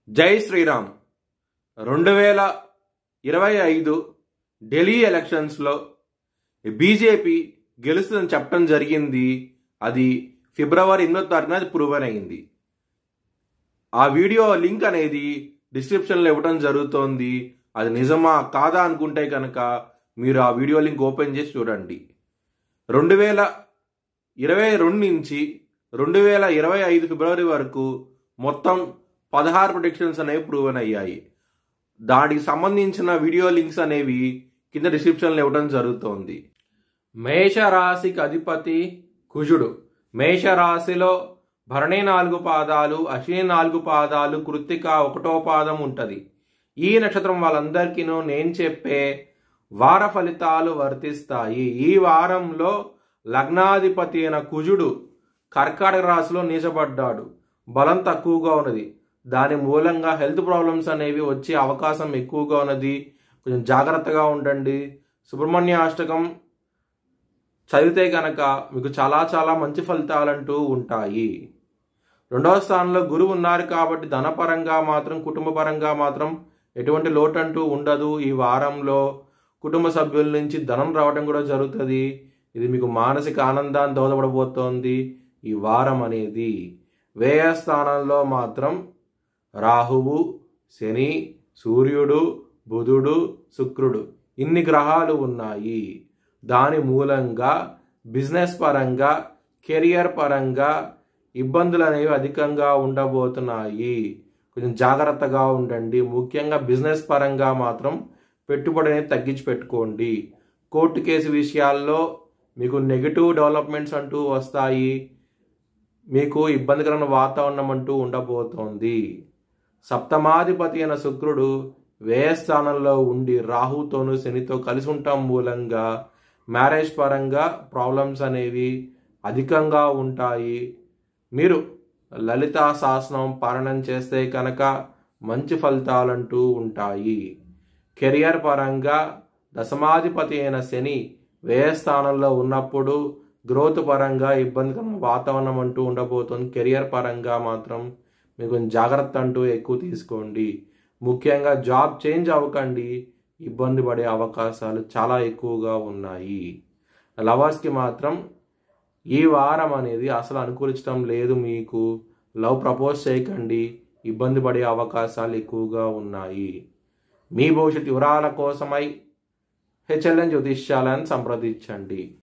జై శ్రీరామ్. 2025 ఢిల్లీ ఎలక్షన్స్లో బీజేపీ గెలుస్తుందని చెప్పడం జరిగింది. అది ఫిబ్రవరి 8వ తారీఖున అది ప్రూవన్ అయింది. ఆ వీడియో లింక్ అనేది డిస్క్రిప్షన్లో ఇవ్వడం జరుగుతోంది. అది నిజమా కాదా అనుకుంటే కనుక మీరు ఆ వీడియో లింక్ ఓపెన్ చేసి చూడండి. 2022 నుంచి 2025 ఫిబ్రవరి వరకు మొత్తం 16 ప్రొడిక్షన్స్ అనేవి ప్రూవన్ అయ్యాయి. దానికి సంబంధించిన వీడియో లింక్స్ అనేవి కింద డిస్క్రిప్షన్లో ఇవ్వడం జరుగుతోంది. మేషరాశికి అధిపతి కుజుడు. మేషరాశిలో భరణి 4 పాదాలు, అశ్విని 4 పాదాలు, కృత్తిక 1వ పాదం ఉంటుంది. ఈ నక్షత్రం వాళ్ళందరికీ నేను చెప్పే వార ఫలితాలు వర్తిస్తాయి. ఈ వారంలో లగ్నాధిపతి అయిన కుజుడు కర్కాటక రాశిలో నీచబడ్డాడు. బలం తక్కువగా ఉన్నది. దాని మూలంగా హెల్త్ ప్రాబ్లమ్స్ అనేవి వచ్చే అవకాశం ఎక్కువగా ఉన్నది. కొంచెం జాగ్రత్తగా ఉండండి. సుబ్రహ్మణ్య అష్టకం చదివితే కనుక మీకు చాలా చాలా మంచి ఫలితాలంటూ ఉంటాయి. 2వ స్థానంలో గురువు ఉన్నారు కాబట్టి ధనపరంగా మాత్రం కుటుంబపరంగా మాత్రం ఎటువంటి లోటు అంటూ ఉండదు. ఈ వారంలో కుటుంబ సభ్యుల నుంచి ధనం రావడం కూడా జరుగుతుంది. ఇది మీకు మానసిక ఆనందాన్ని దోహదపడబోతోంది. ఈ వారం అనేది వ్యయ స్థానంలో మాత్రం రాహువు, శని, సూర్యుడు, బుధుడు, శుక్రుడు ఇన్ని గ్రహాలు ఉన్నాయి. దాని మూలంగా బిజినెస్ పరంగా, కెరియర్ పరంగా ఇబ్బందులు అనేవి అధికంగా ఉండబోతున్నాయి. కొంచెం జాగ్రత్తగా ఉండండి. ముఖ్యంగా బిజినెస్ పరంగా మాత్రం పెట్టుబడి అనేది తగ్గించి పెట్టుకోండి. కోర్టు కేసు విషయాల్లో మీకు నెగిటివ్ డెవలప్మెంట్స్ అంటూ వస్తాయి. మీకు ఇబ్బందికరమైన వాతావరణం అంటూ ఉండబోతోంది. సప్తమాధిపతి అయిన శుక్రుడు వ్యయ స్థానంలో ఉండి రాహుతోనూ శనితో కలిసి ఉండటం మూలంగా మ్యారేజ్ పరంగా ప్రాబ్లమ్స్ అనేవి అధికంగా ఉంటాయి. మీరు లలితా సహస్రనామం పారాయణం చేస్తే కనుక మంచి ఫలితాలంటూ ఉంటాయి. కెరియర్ పరంగా దశమాధిపతి అయిన శని వ్యయ స్థానంలో ఉన్నప్పుడు గ్రోత్ పరంగా ఇబ్బందికరమైన వాతావరణం అంటూ ఉండబోతుంది. కెరియర్ పరంగా మాత్రం మీరు కొంచెం జాగ్రత్త అంటూ ఎక్కువ తీసుకోండి. ముఖ్యంగా జాబ్ చేంజ్ అవ్వకండి. ఇబ్బంది పడే అవకాశాలు చాలా ఎక్కువగా ఉన్నాయి. లవర్స్కి మాత్రం ఈ వారం అనేది అసలు అనుకూలించడం లేదు. మీకు లవ్ ప్రపోజ్ చేయకండి. ఇబ్బంది పడే అవకాశాలు ఎక్కువగా ఉన్నాయి. మీ భవిష్యత్ వివరాల కోసమై HLN జ్యోతిష్యాలను సంప్రదించండి.